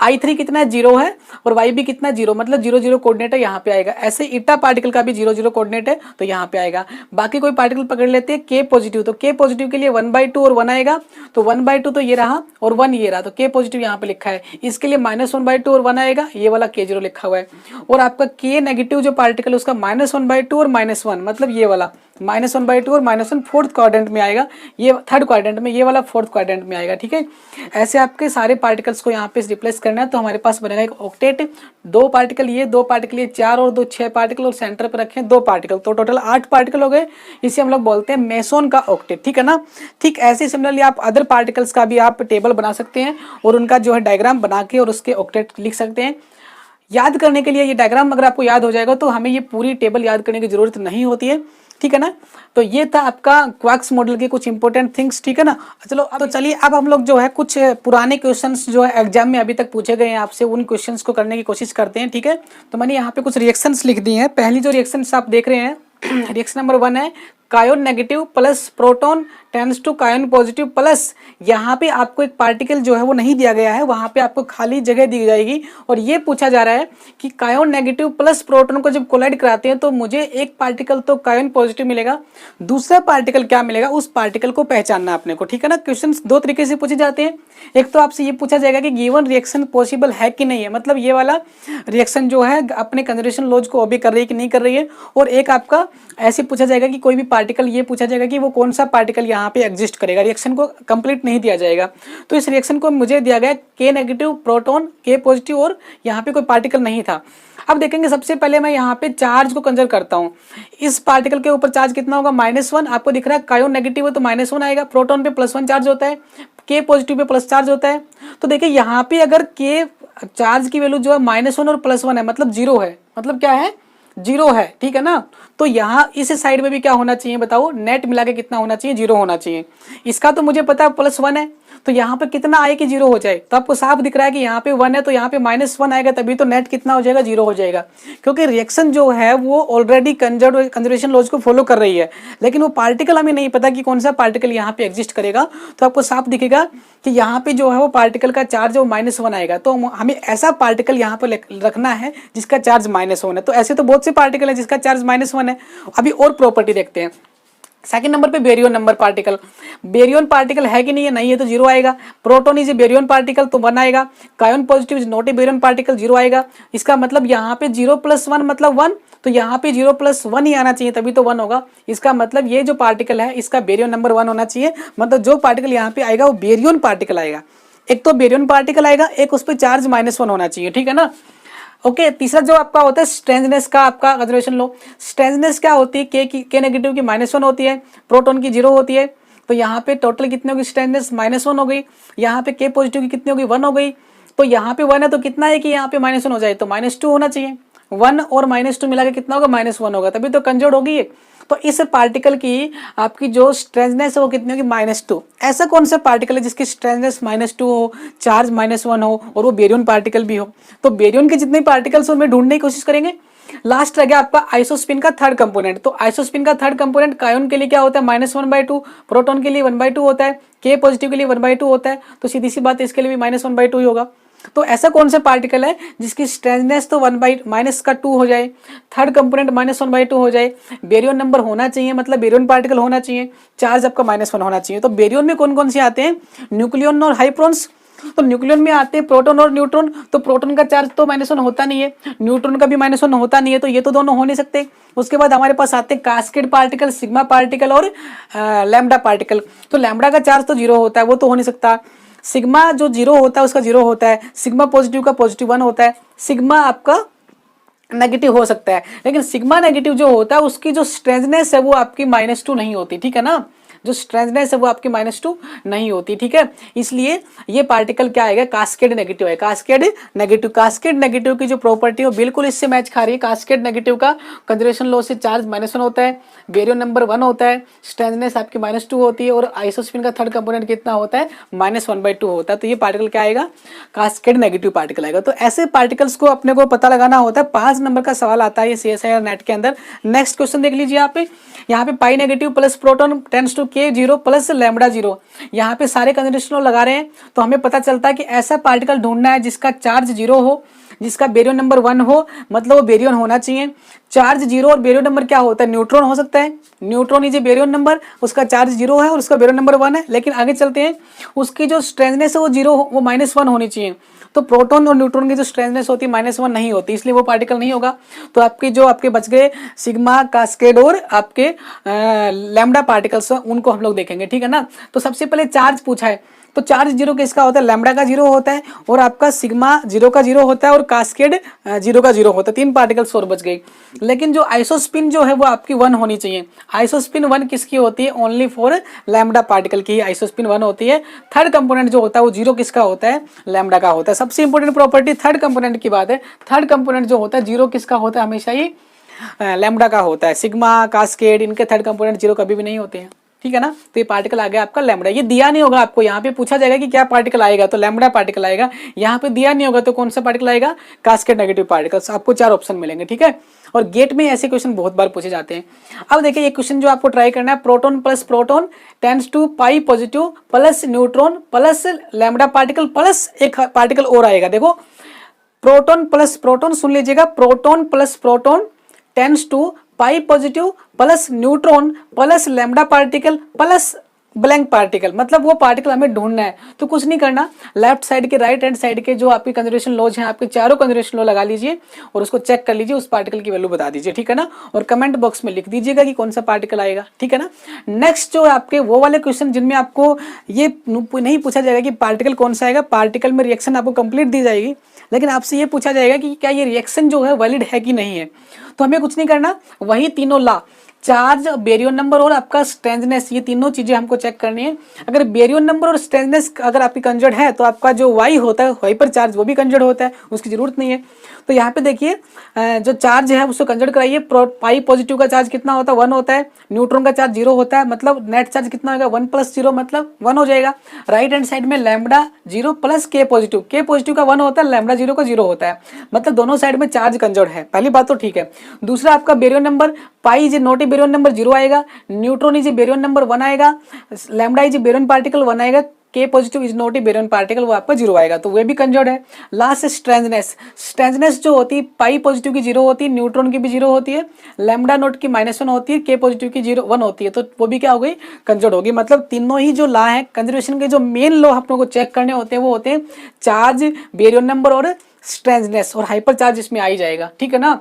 I3 कितना है, 0 है, और वाई भी कितना 0, मतलब 0 0 कोऑर्डिनेट है, यहाँ पे आएगा। ऐसे ईटा पार्टिकल का भी 0 0 कोऑर्डिनेट है, तो यहाँ पे आएगा। बाकी कोई पार्टिकल पकड़ लेते हैं K पॉजिटिव, तो K पॉजिटिव के लिए 1/2 और 1 आएगा, तो 1/2 तो ये रहा और 1 ये रहा, तो K पॉजिटिव यहाँ पे लिखा है। इसके लिए -1/2 और 1 आएगा, ये वाला K0 लिखा हुआ है। और आपका K नेगेटिव जो पार्टिकल है उसका -1/2 और -1, मतलब ये वाला -1/2 और -1 फोर्थ क्वाड्रेंट में आएगा, ये थर्ड क्वाड्रेंट में, ये वाला फोर्थ क्वाड्रेंट में आएगा, ठीक है। ऐसे आपके सारे पार्टिकल्स को यहाँ पे रिप्लेस करना है, तो हमारे पास बनेगा एक ऑक्टेट, 2 पार्टिकल ये, 2 पार्टिकल ये, 4 और 2 6 पार्टिकल, और सेंटर पर रखें 2 पार्टिकल, तो टोटल 8 पार्टिकल हो गए। इसे हम लोग बोलते हैं मेसोन का ऑक्टेट, ठीक है ना। ठीक ऐसे सिमिलरली आप अदर पार्टिकल्स का भी आप टेबल बना सकते हैं, और उनका जो है डायग्राम बना के और उसके ऑक्टेट लिख सकते हैं। याद करने के लिए ये डायग्राम अगर आपको याद हो जाएगा तो हमें ये पूरी टेबल याद करने की जरूरत नहीं होती है, ठीक है ना। तो ये था आपका क्वार्क्स मॉडल के कुछ इंपॉर्टेंट थिंग्स, ठीक है ना। चलो तो चलिए अब हम लोग जो है कुछ पुराने क्वेश्चंस जो है एग्जाम में अभी तक पूछे गए हैं आपसे, उन क्वेश्चंस को करने की कोशिश करते हैं, ठीक है। तो मैंने यहाँ पे कुछ रिएक्शंस लिख दिए हैं। पहली जो रिएक्शंस आप देख रहे हैं रिएक्शन नंबर 1 है kaon negative plus proton tends to kaon positive plus, यहाँ पे आपको एक पार्टिकल जो है वो नहीं दिया गया है, वहां पे आपको खाली जगह दी जाएगी, और ये पूछा जा रहा है कि कायोन नेगेटिव प्लस प्रोटॉन को जब कोलाइड कराते हैं तो मुझे एक पार्टिकल तो कायोन पॉजिटिव मिलेगा, दूसरा पार्टिकल क्या मिलेगा, उस पार्टिकल को पहचानना अपने को, ठीक है ना। क्वेश्चन 2 तरीके से पूछे जाते हैं। एक तो आपसे ये पूछा जाएगा कि गिवन रिएक्शन पॉसिबल है कि नहीं है, मतलब ये वाला रिएक्शन जो है अपने कंजर्वेशन लॉज को ओबे कर रही है कि नहीं कर रही है। और एक आपका ऐसे पूछा जाएगा कि कोई भी पार्टिकल, ये पूछा जाएगा कि वो कौन सा पार्टिकल यहाँ पे एग्जिस्ट करेगा, रिएक्शन को कंप्लीट नहीं दिया जाएगा। तो इस रिएक्शन को मुझे दिया गया K negative proton, K positive, और यहाँ पे कोई पार्टिकल नहीं था। अब देखेंगे, सबसे पहले मैं यहाँ पे चार्ज को कंजर्व करता हूँ। इस पार्टिकल के ऊपर चार्ज कितना होगा, -1, आपको दिख रहा है कायोन नेगेटिव है तो -1 आएगा, प्रोटॉन पे +1 चार्ज होता है, K positive pay plus charge होता है। तो देखिए यहाँ पे अगर K चार्ज की वैल्यू जो है -1 और +1 है, मतलब 0 है, मतलब क्या है, 0 है, ठीक है ना। तो यहाँ इस साइड में भी क्या होना चाहिए बताओ, नेट मिला के कितना होना चाहिए, 0 होना चाहिए। इसका तो मुझे पता है +1 है, तो यहाँ पे कितना आए कि 0 हो जाए, तो आपको साफ दिख रहा है कि यहाँ पे 1 है तो यहाँ पे -1 आएगा, तभी तो नेट कितना हो जाएगा, 0 हो जाएगा। क्योंकि रिएक्शन जो है वो ऑलरेडी कंजर्वेशन लॉज को फॉलो कर रही है, लेकिन वो पार्टिकल हमें नहीं पता कि कौन सा पार्टिकल यहाँ पे एग्जिस्ट करेगा। तो आपको साफ दिखेगा कि यहाँ पे जो है वो पार्टिकल का चार्ज वो -1 आएगा, तो हमें ऐसा पार्टिकल यहाँ पे रखना है जिसका चार्ज -1 है। तो ऐसे तो बहुत से पार्टिकल है जिसका चार्ज -1 है। अभी और प्रॉपर्टी देखते हैं। सेकंड नंबर पे baryon number particle, baryon particle है कि नहीं है, नहीं है तो 0 आएगा। Proton is a baryon particle तो 1 आएगा। Kaon positive is not a baryon particle, 0 आएगा। इसका मतलब यहाँ पे 0 + 1 मतलब 1, तो यहाँ पे 0 + 1 ही आना चाहिए, तभी तो 1 होगा। इसका मतलब ये जो पार्टिकल है इसका बेरियन नंबर 1 होना चाहिए, मतलब जो पार्टिकल यहाँ पे आएगा वो बेरियन पार्टिकल आएगा। एक तो बेरियन पार्टिकल आएगा, एक उस पर चार्ज -1 होना चाहिए, ठीक है ना। ओके, तीसरा जो आपका होता है स्ट्रेंथनेस का आपका कंजर्वेशन लो। स्ट्रेंथनेस क्या होती है, K नेगेटिव की -1 होती है, प्रोटॉन की 0 होती है। तो यहाँ पे टोटल कितनी होगी स्ट्रेंथनेस, -1 हो गई। यहाँ पे K पॉजिटिव की कितनी होगी, 1 हो गई। तो यहाँ पे 1 है तो कितना है कि यहाँ पे -1 हो जाए, तो -2 होना चाहिए। 1 और -2 मिला के कितना होगा, -1 होगा, तभी तो कंजर्व होगी ये। तो इस पार्टिकल की आपकी जो स्ट्रेंथनेस है वो कितनी होगी, -2। ऐसा कौन सा पार्टिकल है जिसकी स्ट्रेंथनेस -2 हो, चार्ज -1 हो और वो बेरियन पार्टिकल भी हो। तो बेरियन के जितने पार्टिकल्स उनमें ढूंढने की कोशिश करेंगे। लास्ट रह गया आपका आइसोस्पिन का थर्ड कंपोनेंट। तो आइसोस्पिन का थर्ड कंपोनेंट कायोन के लिए क्या होता है, -1/2, प्रोटॉन के लिए 1/2 होता है, K पॉजिटिव के लिए 1/2 होता है। तो सीधी सी बात है इसके लिए भी -1/2 ही होगा। तो ऐसा कौन सा पार्टिकल है जिसकी स्ट्रेंथनेस तो -2 हो जाए, थर्ड कंपोनेंट -1/2 हो जाए, बेरियन नंबर होना चाहिए, मतलब बेरियन पार्टिकल होना चाहिए, चार्ज आपका -1 होना चाहिए। तो बेरियन में कौन कौन से आते हैं, न्यूक्लियन और हाइप्रोन्स। तो न्यूक्लियन में आते हैं प्रोटॉन और न्यूट्रॉन। तो प्रोटॉन का चार्ज तो -1 होता नहीं है, न्यूट्रॉन का भी -1 होता नहीं है, तो ये तो दोनों हो नहीं सकते। उसके बाद हमारे पास आते हैं कास्केड पार्टिकल, सिग्मा पार्टिकल और लैम्डा पार्टिकल। तो लैम्डा का चार्ज तो 0 होता है, वो तो हो नहीं सकता। सिग्मा जो 0 होता है उसका 0 होता है, सिग्मा पॉजिटिव का +1 होता है, सिग्मा आपका नेगेटिव हो सकता है, लेकिन सिग्मा नेगेटिव जो होता है उसकी जो स्ट्रेंथनेस है वो आपकी -2 नहीं होती, ठीक है ना, जो स्ट्रेंथनेस है वो आपकी -2 नहीं होती, ठीक है। इसलिए ये पार्टिकल क्या आएगा, कास्केड नेगेटिव है, कास्केड नेगेटिव। कास्केड नेगेटिव की जो प्रॉपर्टी है बिल्कुल इससे मैच खा रही है। कास्केड नेगेटिव का कंजर्वेशन लॉ से चार्ज -1 होता है, बेरियम नंबर 1 होता है, स्ट्रेंथनेस आपकी -2 होती है, और आइसोस्पिन का थर्ड कंपोनेंट कितना होता है, -1/2 होता है। तो ये पार्टिकल क्या आएगा, कास्केड नेगेटिव पार्टिकल आएगा। तो ऐसे पार्टिकल्स को अपने को पता लगाना होता है। 5 नंबर का सवाल आता है ये CSIR नेट के अंदर। नेक्स्ट क्वेश्चन देख लीजिए आप, यहाँ पे pi negative plus proton tends to K0 plus lambda 0। यहाँ पे सारे कंजर्वेशन लगा रहे हैं, तो हमें पता चलता है कि ऐसा पार्टिकल ढूंढना है जिसका चार्ज 0 हो, जिसका बेरियम नंबर 1 हो, मतलब वो बेरियम होना चाहिए। चार्ज 0 और बेरियम नंबर क्या होता है, न्यूट्रॉन हो सकता है। Neutron is a barium number, उसका चार्ज 0 है और उसका बेरियम नंबर 1 है। लेकिन आगे चलते हैं, उसकी जो स्ट्रेंथनेस है वो 0 वो -1 होनी चाहिए। तो प्रोटॉन और न्यूट्रॉन की जो स्ट्रेंथनेस होती है -1 नहीं होती, इसलिए वो पार्टिकल नहीं होगा। तो आपके जो आपके बच गए सिग्मा, कास्केड और आपके लैम्बडा पार्टिकल्स उनको हम लोग देखेंगे, ठीक है ना। तो सबसे पहले चार्ज पूछा है, तो चार्ज 0 किसका होता है, लैम्बडा का 0 होता है, और आपका सिग्मा 0 का 0 होता है, और कास्केड 0 का 0 होता है। 3 पार्टिकल्स और बच गई। लेकिन जो आइसोस्पिन जो है वो आपकी 1 होनी चाहिए। आइसोस्पिन 1 किसकी होती है, ओनली फॉर लैम्बडा पार्टिकल की आइसोस्पिन 1 होती है। थर्ड कंपोनेंट जो होता है वो 0 किसका होता है, लैम्बडा का होता है। सबसे इंपॉर्टेंट प्रॉपर्टी थर्ड कंपोनेंट की बात है। थर्ड कंपोनेंट जो होता है 0 किसका होता है, हमेशा ही लैम्बडा का होता है। सिग्मा, कास्केड, इनके थर्ड कंपोनेंट 0 कभी भी नहीं होते हैं, ठीक है ना। तो ये पार्टिकल आ गया आपका लैम्बडा। ये दिया नहीं होगा आपको, यहाँ पे पूछा जाएगा कि क्या पार्टिकल आएगा, तो लैम्बडा पार्टिकल आएगा। यहाँ पे दिया नहीं होगा तो कौन सा पार्टिकल आएगा, कास्केड नेगेटिव पार्टिकल्स। आपको 4 ऑप्शन मिलेंगे, ठीक है। और गेट में ऐसे क्वेश्चन बहुत बार पूछे जाते हैं। अब देखिए ये क्वेश्चन जो आपको ट्राई करना है, proton plus proton tends to pi positive plus neutron plus lambda particle plus एक पार्टिकल और आएगा। देखो प्रोटॉन प्लस प्रोटॉन, सुन लीजिएगा, proton plus proton tends to pi positive plus neutron plus lambda particle plus blank particle. मतलब वो particle हमें ढूंढना है। तो कुछ नहीं करना, लेफ्ट साइड के राइट हैंड साइड के जो आपकी कंजर्वेशन लॉज हैं, आपके चारों कंजर्वेशन लॉ लगा लीजिए और उसको चेक कर लीजिए, उस पार्टिकल की वैल्यू बता दीजिए, ठीक है ना। और कमेंट बॉक्स में लिख दीजिएगा कि कौन सा पार्टिकल आएगा, ठीक है ना। नेक्स्ट जो आपके वो वाले क्वेश्चन जिनमें आपको ये नहीं पूछा जाएगा कि पार्टिकल कौन सा आएगा, पार्टिकल में रिएक्शन आपको कंप्लीट दी जाएगी, लेकिन आपसे ये पूछा जाएगा कि क्या ये रिएक्शन जो है वैलिड है कि नहीं है। तो हमें कुछ नहीं करना, वही तीनों ला, चार्ज, बेरियम नंबर और आपका स्ट्रेंथनेस, ये तीनों चीजें हमको चेक करनी है। अगर बेरियम नंबर और स्ट्रेंथनेस अगर आपकी कंजर्ड है तो आपका जो वाई होता है, वाई पर चार्ज, वो भी कंजर्ड होता है, उसकी जरूरत नहीं है। तो यहाँ पे देखिए जो चार्ज है उसको कंजर्ड कराइए। पाई पॉजिटिव का चार्ज कितना होता है, 1 होता है। न्यूट्रॉन का चार्ज 0 होता है, मतलब नेट चार्ज कितना होगा, 1 + 0 मतलब 1 हो जाएगा। राइट हैंड साइड में लैम्बडा 0 प्लस के पॉजिटिव, के पॉजिटिव का 1 होता है, लैम्बडा 0 का 0 होता है, मतलब दोनों साइड में चार्ज कंजर्ड है। पहली बात तो ठीक है। दूसरा आपका barium number, pi is not A barium number 0 आएगा, neutron is a barium number 1 आएगा, lambda is a barium particle 1 आएगा, के positive is not A barium particle, वो आपका 0 आएगा, तो वे भी कंजर्ड है। लास्ट स्ट्रेंथनेस, स्ट्रेंथनेस जो होती है पाई पॉजिटिव की 0 होती है, न्यूट्रॉन की भी 0 होती है, लैम्बडा नोट की -1 होती है, के पॉजिटिव की 1 होती है, तो वो भी क्या हो गई, कंजर्ड होगी। मतलब तीनों ही जो लॉ है कंजर्वेशन के, जो मेन लॉ आप लोगों को चेक करने होते हैं वो होते हैं चार्ज, बेरियम नंबर और स्ट्रेंथनेस, और हाइपर चार्ज इसमें आ ही जाएगा, ठीक है ना।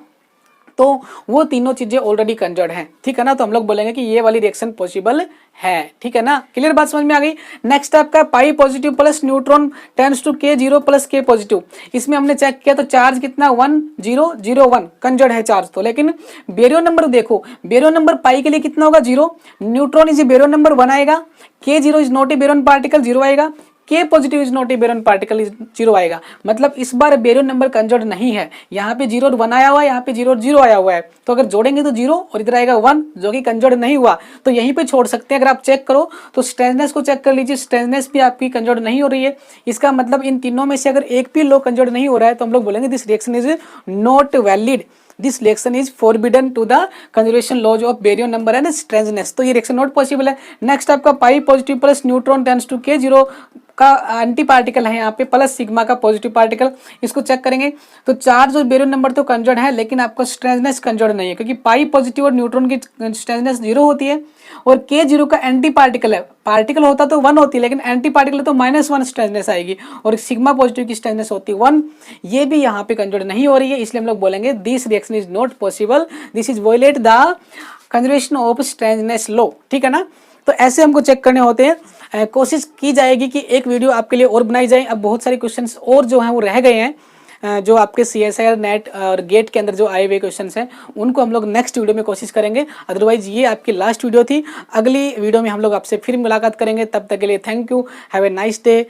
तो वो तीनों चीजें ऑलरेडी कंजर्ड हैं, ठीक है ना। तो हम लोग बोलेंगे कि ये वाली रिएक्शन पॉसिबल है, ठीक है ना। क्लियर बात समझ में आ गई। नेक्स्ट आपका pi positive plus neutron tends to K0 plus K positive, इसमें हमने चेक किया तो चार्ज कितना 1 0 0 1 कंजर्ड है चार्ज तो। लेकिन बेरियम नंबर देखो, बेरियम नंबर पाई के लिए कितना होगा 0, न्यूट्रॉन इज बेरियम नंबर 1 आएगा, K0 is not A barium particle 0 आएगा, के positive is not A barium particle 0 आएगा। मतलब इस बार बेरियम नंबर कंजर्ड नहीं है, यहाँ पे 0 और 1 आया हुआ है, यहाँ पे 0 और 0 आया हुआ है, तो अगर जोड़ेंगे तो 0 और इधर आएगा 1 जो कि कंजर्ड नहीं हुआ, तो यहीं पे छोड़ सकते हैं। अगर आप चेक करो तो स्ट्रेंथनेस को चेक कर लीजिए, स्ट्रेंथनेस भी आपकी कंजर्ड नहीं हो रही है। इसका मतलब इन तीनों में से अगर एक भी लो कंजर्ड नहीं हो रहा है तो हम लोग बोलेंगे this reaction is not valid, this reaction is forbidden to the conservation laws of barium number and strangeness, तो ये रिएक्शन नॉट पॉसिबल है। नेक्स्ट आपका pi positive plus neutron tends to K0 का एंटी पार्टिकल है यहाँ पे, plus sigma का positive particle, इसको चेक करेंगे तो चार्ज और बेरियम नंबर तो कंजर्ड है, लेकिन आपका स्ट्रेंथनेस कंजर्ड नहीं है, क्योंकि पाई पॉजिटिव और न्यूट्रॉन की स्ट्रेंथनेस 0 होती है और K0 का एंटी पार्टिकल है। पार्टिकल होता तो 1 होती है, लेकिन एंटी पार्टिकल तो -1 स्ट्रेंथनेस आएगी, और सिग्मा पॉजिटिव की स्ट्रेंथनेस होती है 1, ये भी यहाँ पे कंजर्ड नहीं हो रही है। इसलिए हम लोग बोलेंगे this reaction is not possible, this is violate the conservation of strangeness law, ठीक है ना। तो ऐसे हमको चेक करने होते हैं। कोशिश की जाएगी कि एक वीडियो आपके लिए और बनाई जाए। अब बहुत सारे क्वेश्चंस और जो हैं वो रह गए हैं, जो आपके CSIR नेट और गेट के अंदर जो आए हुए क्वेश्चंस हैं उनको हम लोग नेक्स्ट वीडियो में कोशिश करेंगे। अदरवाइज ये आपकी लास्ट वीडियो थी। अगली वीडियो में हम लोग आपसे फिर मुलाकात करेंगे। तब तक के लिए thank you. Have a nice day.